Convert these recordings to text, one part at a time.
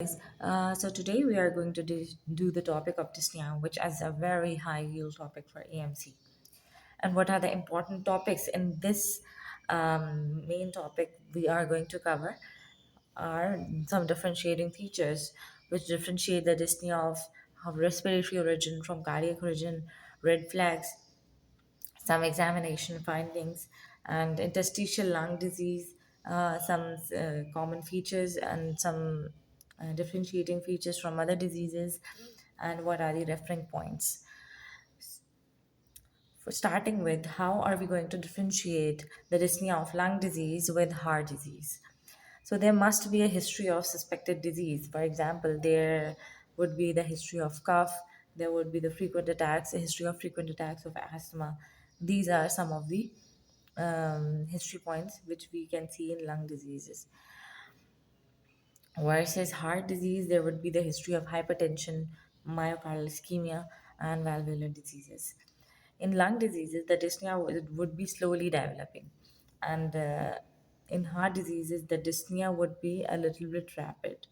So today we are going to do the topic of dyspnea, which is a very high yield topic for AMC. And what are the important topics in this main topic we are going to cover are some differentiating features which differentiate the dyspnea of respiratory origin from cardiac origin, red flags, some examination findings, and interstitial lung disease, some common features, and some differentiating features from other diseases, and what are the referring points. For starting with, how are we going to differentiate the dyspnea of lung disease with heart disease? So there must be a history of suspected disease. For example, there would be the history of cough, there would be the frequent attacks, a history of frequent attacks of asthma. These are some of the history points which we can see in lung diseases. Versus heart disease, there would be the history of hypertension, myocardial ischemia, and valvular diseases. In lung diseases, the dyspnea would be slowly developing, and in heart diseases, the dyspnea would be a little bit rapid.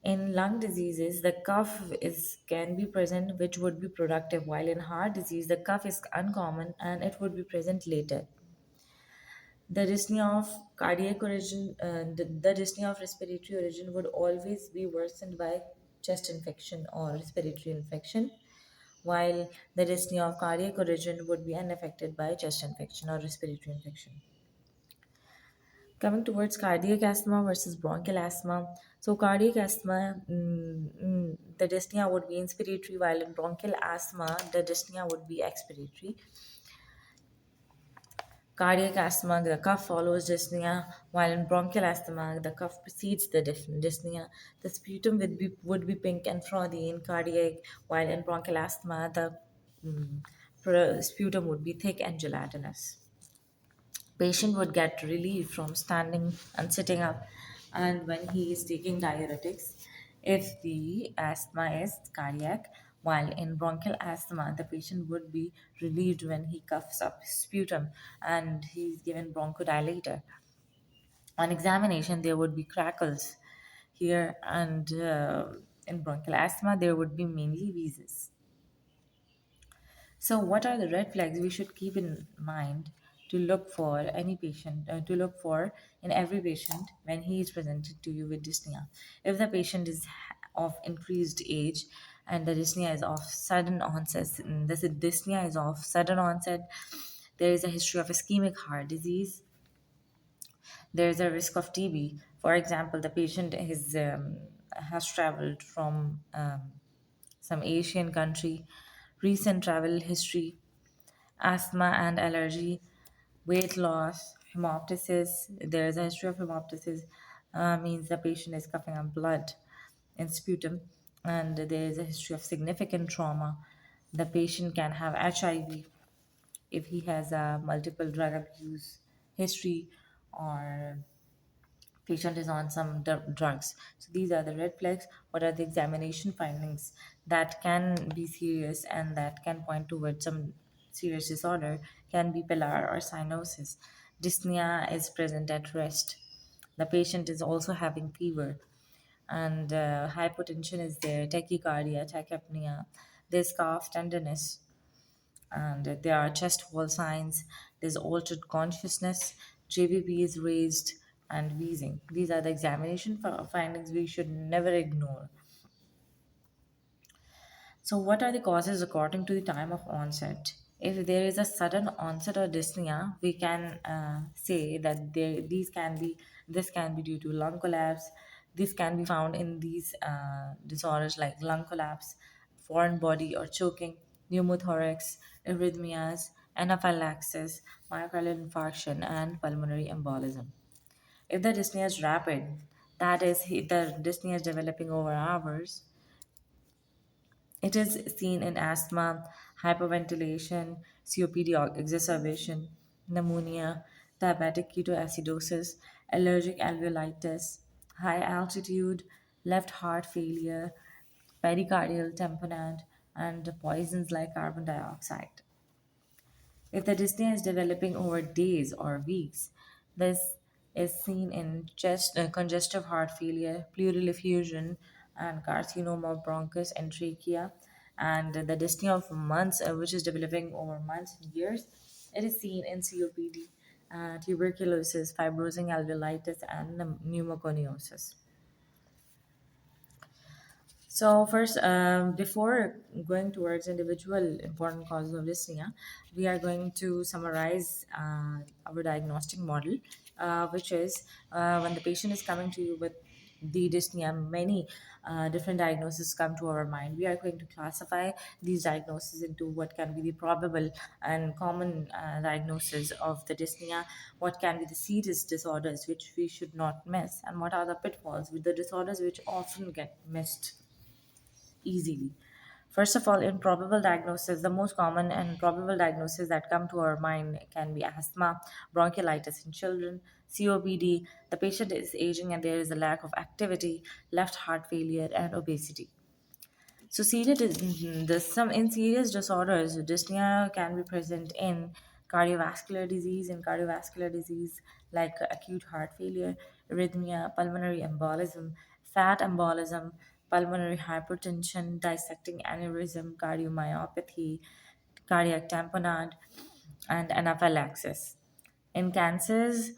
In lung diseases, the cough is can be present, which would be productive, while in heart disease, the cough is uncommon and it would be present later. The dyspnea of cardiac origin, the dyspnea of respiratory origin would always be worsened by chest infection or respiratory infection, while the dyspnea of cardiac origin would be unaffected by chest infection or respiratory infection. Coming towards cardiac asthma versus bronchial asthma. So, cardiac asthma, the dyspnea would be inspiratory, while in bronchial asthma, the dyspnea would be expiratory. Cardiac asthma, the cough follows dyspnea, while in bronchial asthma, the cough precedes the dyspnea. The sputum would be pink and frothy in cardiac, while in bronchial asthma, the sputum would be thick and gelatinous. Patient would get relief from standing and sitting up, and when he is taking diuretics, if the asthma is cardiac, while in bronchial asthma the patient would be relieved when he coughs up sputum and he is given bronchodilator. On examination there would be crackles here, and in bronchial asthma there would be mainly wheezes. So, what are the red flags we should keep in mind to look for any patient, to look for in every patient when he is presented to you with dyspnea? If the patient is of increased age and the dyspnea is of sudden onset, this dyspnea is of sudden onset, there is a history of ischemic heart disease, there is a risk of TB. For example, the patient has traveled from some Asian country, recent travel history, asthma and allergy, weight loss, hemoptysis. There is a history of hemoptysis, means the patient is coughing up blood in sputum, and there is a history of significant trauma. The patient can have HIV if he has a multiple drug abuse history, or patient is on some drugs. So these are the red flags. What are the examination findings that can be serious and that can point towards some serious disorder? Can be pilar or cyanosis. Dyspnea is present at rest. The patient is also having fever, and hypotension is there, tachycardia, tachypnea. There's cough, tenderness, and there are chest wall signs, there's altered consciousness, JVP is raised, and wheezing. These are the examination findings we should never ignore. So, what are the causes according to the time of onset? If there is a sudden onset of dyspnea, we can say that this can be due to lung collapse. This can be found in these disorders like lung collapse, foreign body or choking, pneumothorax, arrhythmias, anaphylaxis, myocardial infarction, and pulmonary embolism. If the dyspnea is rapid, that is, the dyspnea is developing over hours, it is seen in asthma, hyperventilation, COPD exacerbation, pneumonia, diabetic ketoacidosis, allergic alveolitis, high altitude, left heart failure, pericardial tamponade, and poisons like carbon dioxide. If the dyspnea is developing over days or weeks, this is seen in chest, congestive heart failure, pleural effusion, and carcinoma of bronchus and trachea. And the dyspnea of months, which is developing over months and years, it is seen in COPD, tuberculosis, fibrosing alveolitis, and pneumoconiosis. So first, before going towards individual important causes of dyspnea, we are going to summarize our diagnostic model, which is when the patient is coming to you with the dyspnea, many different diagnoses come to our mind. We are going to classify these diagnoses into what can be the probable and common diagnosis of the dyspnea, what can be the serious disorders which we should not miss, and what are the pitfalls with the disorders which often get missed easily. First of all, in probable diagnosis, the most common and probable diagnoses that come to our mind can be asthma, bronchiolitis in children, COPD, the patient is aging and there is a lack of activity, left heart failure, and obesity. So there's some in serious disorders, dyspnea can be present in cardiovascular disease like acute heart failure, arrhythmia, pulmonary embolism, fat embolism, pulmonary hypertension, dissecting aneurysm, cardiomyopathy, cardiac tamponade, and anaphylaxis. In cancers,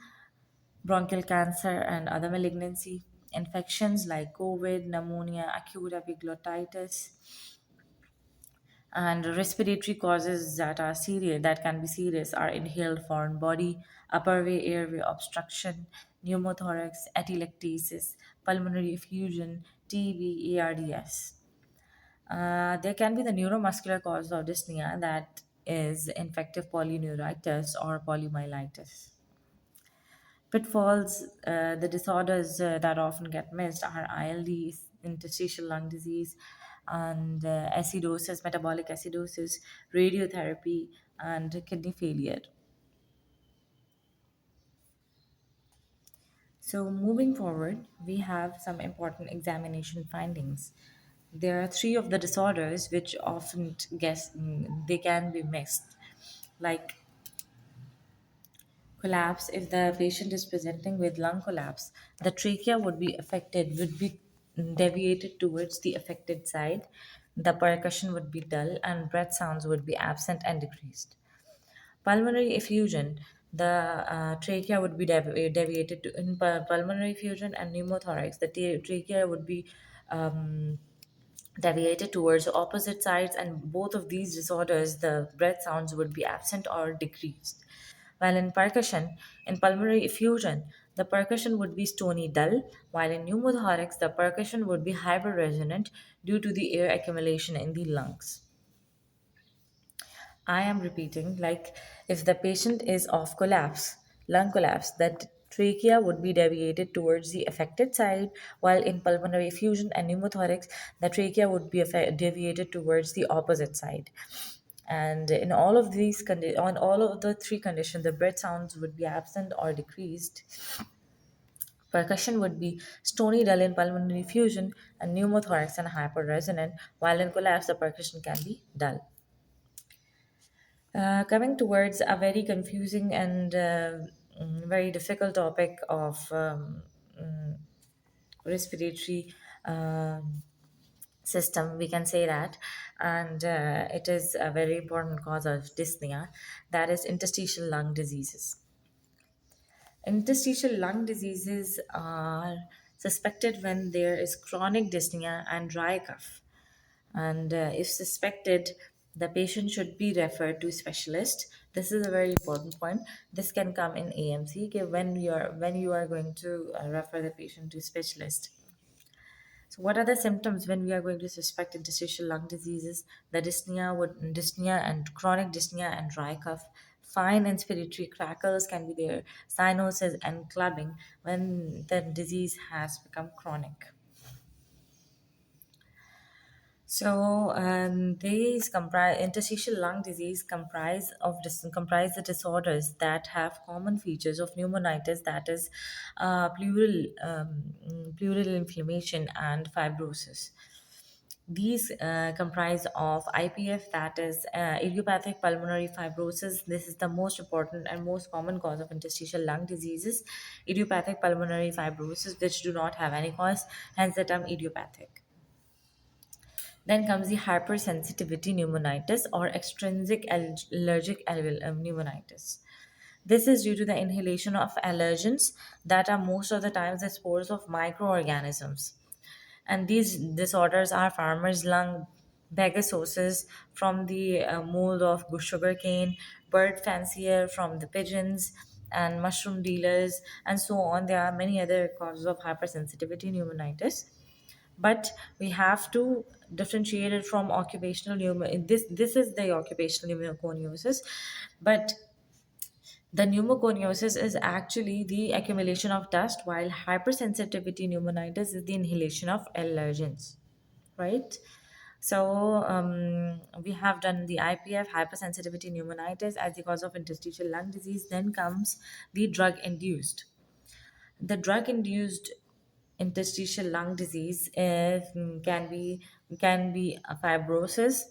bronchial cancer and other malignancy, infections like COVID, pneumonia, acute epiglottitis, and respiratory causes that are serious that can be serious are inhaled foreign body, upper way airway obstruction, pneumothorax, atelectasis, pulmonary effusion, TB, ARDS. There can be the neuromuscular cause of dyspnea, that is infective polyneuritis or polymyelitis. Pitfalls, the disorders that often get missed are ILD, interstitial lung disease, and acidosis, metabolic acidosis, radiotherapy, and kidney failure. So, moving forward, we have some important examination findings. There are three of the disorders which often they can be mixed, like collapse. If the patient is presenting with lung collapse, the trachea would be deviated towards the affected side, the percussion would be dull, and breath sounds would be absent and decreased. Pulmonary effusion, the trachea would be deviated to in pulmonary effusion and pneumothorax, the trachea would be um, deviated towards opposite sides, and both of these disorders the breath sounds would be absent or decreased. While in percussion, in pulmonary effusion, the percussion would be stony dull, while in pneumothorax, the percussion would be hyperresonant due to the air accumulation in the lungs. I am repeating, like if the patient is of collapse, lung collapse, that trachea would be deviated towards the affected side, while in pulmonary effusion and pneumothorax, the trachea would be deviated towards the opposite side. And in all of on all of the three conditions, the breath sounds would be absent or decreased. Percussion would be stony dull in pulmonary effusion and pneumothorax and hyperresonant, while in collapse, the percussion can be dull. Coming towards a very confusing and very difficult topic of respiratory system, we can say that, and it is a very important cause of dyspnea, that is interstitial lung diseases. Interstitial lung diseases are suspected when there is chronic dyspnea and dry cough. And if suspected, the patient should be referred to specialist. This is a very important point. This can come in AMC, okay, when you are going to refer the patient to specialist. So, what are the symptoms when we are going to suspect interstitial lung diseases? The dyspnea and chronic dyspnea and dry cough. Fine inspiratory crackles can be there. Cyanosis and clubbing when the disease has become chronic. So these comprise interstitial lung disease comprise the disorders that have common features of pneumonitis, that is pleural inflammation and fibrosis. These comprise of IPF, that is idiopathic pulmonary fibrosis. This is the most important and most common cause of interstitial lung diseases. Idiopathic pulmonary fibrosis, which do not have any cause, hence the term idiopathic. Then comes the hypersensitivity pneumonitis or extrinsic allergic pneumonitis. This is due to the inhalation of allergens that are most of the times the spores of microorganisms. And these disorders are farmer's lung, bagasosis from the mold of sugarcane, bird fancier from the pigeons, and mushroom dealers, and so on. There are many other causes of hypersensitivity pneumonitis, but we have to differentiate it from occupational pneumonia. This is the occupational pneumoconiosis, but the pneumoconiosis is actually the accumulation of dust, while hypersensitivity pneumonitis is the inhalation of allergens, right? So we have done the IPF, hypersensitivity pneumonitis, as the cause of interstitial lung disease. Then comes the drug induced. The drug induced interstitial lung disease can be a fibrosis.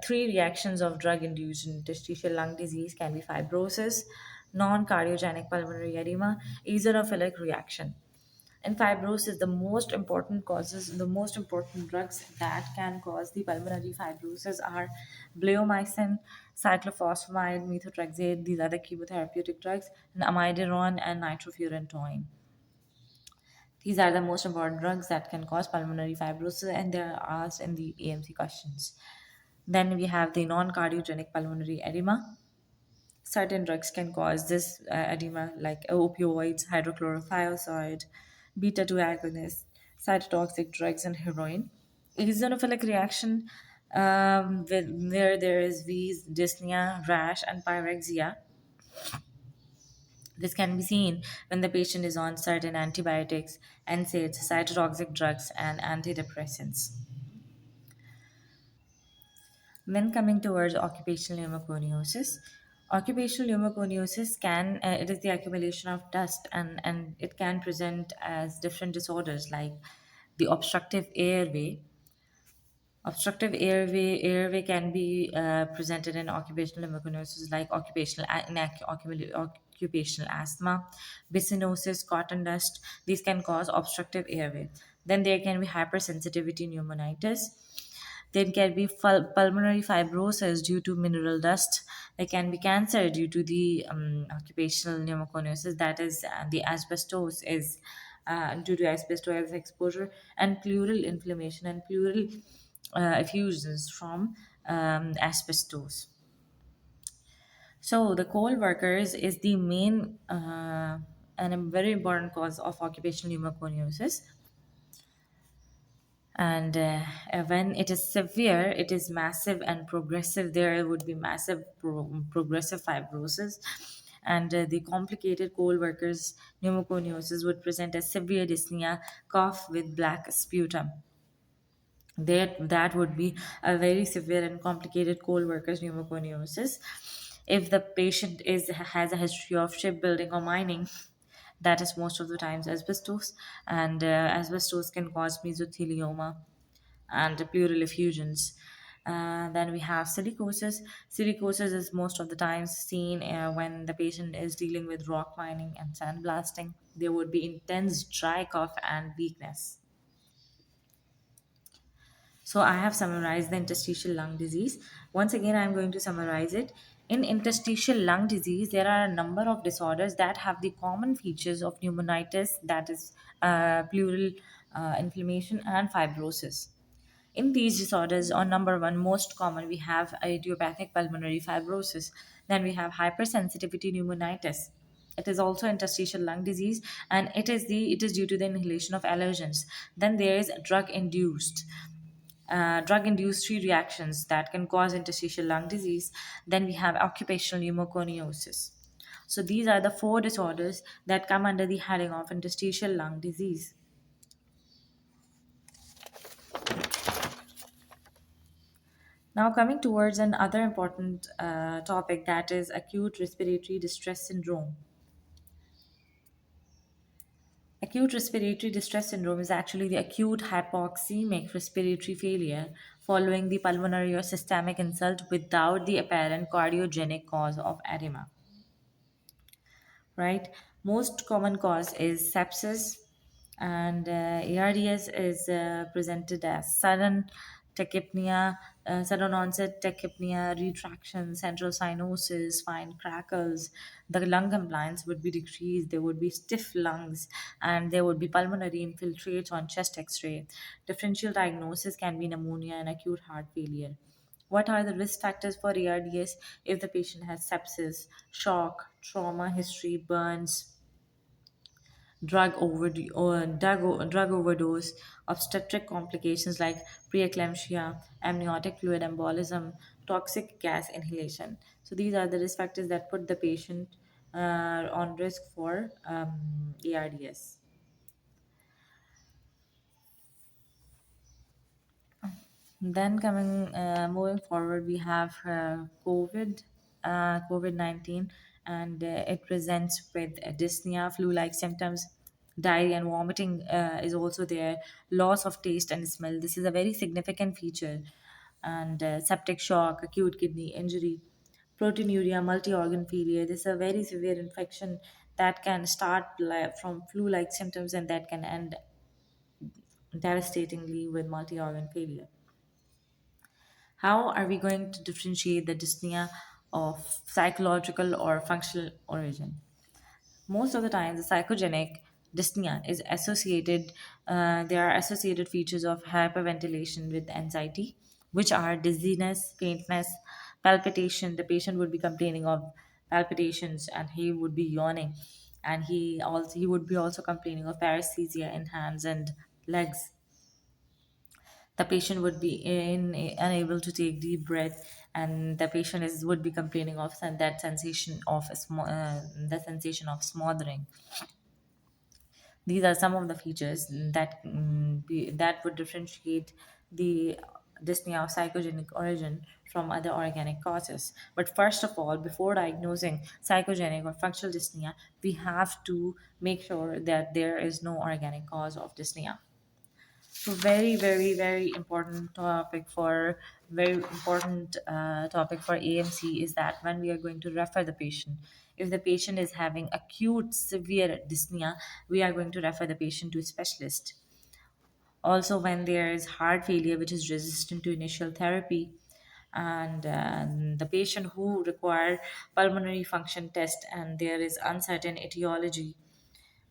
Three reactions of drug induced interstitial lung disease can be fibrosis, non cardiogenic pulmonary edema, eosinophilic reaction. And fibrosis, the most important drugs that can cause the pulmonary fibrosis are bleomycin, cyclophosphamide, methotrexate. These are the chemotherapeutic drugs, and amiodarone and nitrofurantoin. These are the most important drugs that can cause pulmonary fibrosis, and they are asked in the AMC questions. Then we have the non cardiogenic pulmonary edema. Certain drugs can cause this edema, like opioids, hydrochlorothiazide, beta 2 agonists, cytotoxic drugs, and heroin. Eosinophilic reaction, where there is wheeze, dyspnea, rash, and pyrexia. This can be seen when the patient is on certain antibiotics, NSAIDs, cytotoxic drugs, and antidepressants. Then coming towards occupational pneumoconiosis. Occupational pneumoconiosis it is the accumulation of dust, and it can present as different disorders like the obstructive airway. Obstructive airway can be presented in occupational pneumoconiosis like occupational asthma, byssinosis, cotton dust. These can cause obstructive airway. Then there can be hypersensitivity pneumonitis. There can be pulmonary fibrosis due to mineral dust. There can be cancer due to the occupational pneumoconiosis, that is, the asbestos is due to asbestos exposure, and pleural inflammation and pleural effusions from asbestos. So the coal workers is the main and a very important cause of occupational pneumoconiosis. And when it is severe, it is massive and progressive. There would be massive progressive fibrosis, and the complicated coal workers pneumoconiosis would present as severe dyspnea, cough with black sputum. That would be a very severe and complicated coal workers pneumoconiosis. If the patient is has a history of shipbuilding or mining, that is most of the times asbestos, and asbestos can cause mesothelioma and pleural effusions. Then we have silicosis. Silicosis is most of the times seen when the patient is dealing with rock mining and sandblasting. There would be intense dry cough and weakness. So I have summarized the interstitial lung disease. Once again, I'm going to summarize it. In interstitial lung disease, there are a number of disorders that have the common features of pneumonitis, that is, pleural inflammation and fibrosis. In these disorders, on number one, most common, we have idiopathic pulmonary fibrosis. Then we have hypersensitivity pneumonitis. It is also interstitial lung disease, and it is due to the inhalation of allergens. Then there is drug induced three reactions that can cause interstitial lung disease. Then we have occupational pneumoconiosis. So these are the four disorders that come under the heading of interstitial lung disease. Now, coming towards another important topic, that is acute respiratory distress syndrome. Acute respiratory distress syndrome is actually the acute hypoxemic respiratory failure following the pulmonary or systemic insult without the apparent cardiogenic cause of edema, right? Most common cause is sepsis, and ARDS is presented as sudden tachypnea, sudden onset tachypnea, retraction, central cyanosis, fine crackles. The lung compliance would be decreased. There would be stiff lungs, and there would be pulmonary infiltrates on chest X-ray. Differential diagnosis can be pneumonia and acute heart failure. What are the risk factors for ARDS? If the patient has sepsis, shock, trauma history, burns, drug overdose, obstetric complications like preeclampsia, amniotic fluid embolism, toxic gas inhalation. So these are the risk factors that put the patient on risk for ARDS. Then moving forward, we have COVID-19, and it presents with dyspnea, flu-like symptoms, diarrhea and vomiting is also there, loss of taste and smell. This is a very significant feature, and septic shock, acute kidney injury, proteinuria, multi-organ failure. This is a very severe infection that can start from flu-like symptoms and that can end devastatingly with multi-organ failure. How are we going to differentiate the dyspnea of psychological or functional origin? Most of the time, the psychogenic dyspnea is associated, there are associated features of hyperventilation with anxiety, which are dizziness, faintness, palpitation. The patient would be complaining of palpitations and he would be yawning. And he would be also complaining of paresthesia in hands and legs. The patient would be unable to take deep breath, and the patient would be complaining of that sensation of the sensation of smothering. These are some of the features that would differentiate the dyspnea of psychogenic origin from other organic causes. But first of all, before diagnosing psychogenic or functional dyspnea, we have to make sure that there is no organic cause of dyspnea. So very important topic for very important topic for AMC is that when we are going to refer the patient, if the patient is having acute severe dyspnea, we are going to refer the patient to a specialist. Also, when there is heart failure which is resistant to initial therapy, and the patient who require pulmonary function test and there is uncertain etiology,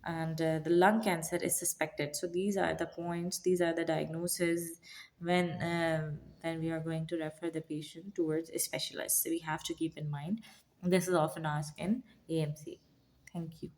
and the lung cancer is suspected. So these are the points, these are the diagnoses when we are going to refer the patient towards a specialist. So we have to keep in mind this is often asked in AMC. Thank you.